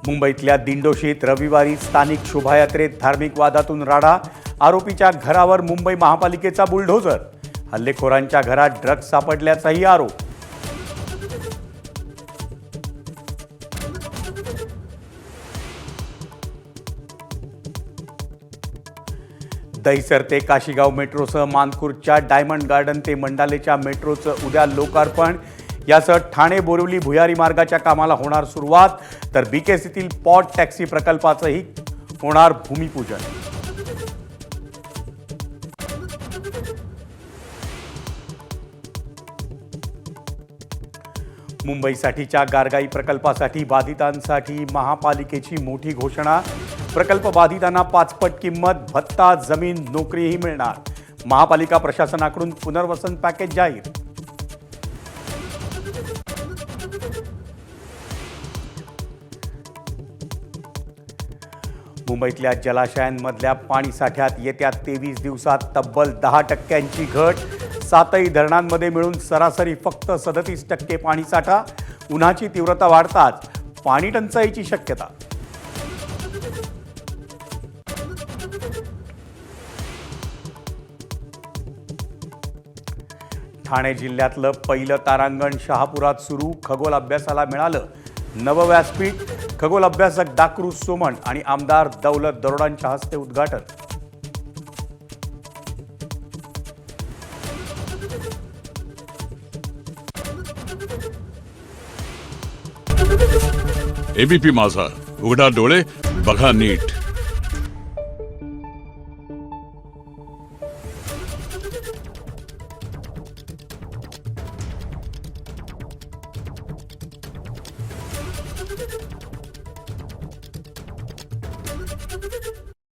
मुंबईतल्या दिंडोशीत रविवारी स्थानिक शोभायात्रेत धार्मिक वादातून राडा, आरोपीच्या घरावर मुंबई महापालिकेचा बुलडोझर, हल्लेखोरांच्या घरात ड्रग्ज सापडल्याचाही आरोप. दहिसर ते काशीगाव मेट्रोसह मानखुर्दच्या डायमंड गार्डन ते मंडालेच्या मेट्रोचं उद्या लोकार्पण. यासह ठाणे बोरिवली भुयारी मार्गाच्या कामाला होणार सुरुवात, तर बीकेसीतील पॉट टॅक्सी प्रकल्पाचंही होणार भूमिपूजन. मुंबईसाठीच्या गारगाई प्रकल्पासाठी बाधितांसाठी महापालिकेची मोठी घोषणा. प्रकल्प बाधितांना 5 पट किंमत, भत्ता, जमीन, नोकरीही मिळणार. महापालिका प्रशासनाकडून पुनर्वसन पॅकेज जाहीर. मुंबईतल्या जलाशयांमधल्या पाणीसाठ्यात येत्या 23 दिवसात तब्बल 10% घट. 7ही धरणांमध्ये मिळून सरासरी फक्त 37% पाणीसाठा. उन्हाची तीव्रता वाढताच पाणी टंचाईची शक्यता. ठाणे जिल्ह्यातलं पहिलं तारांगण शहापुरात सुरू. खगोल अभ्यासाला मिळालं नवं व्यासपीठ. खगोल अभ्यासक डाकरू सोमण आणि आमदार दौलत दरोडांच्या हस्ते उद्घाटन. एबीपी माझा, उघडा डोळे बघा नीट.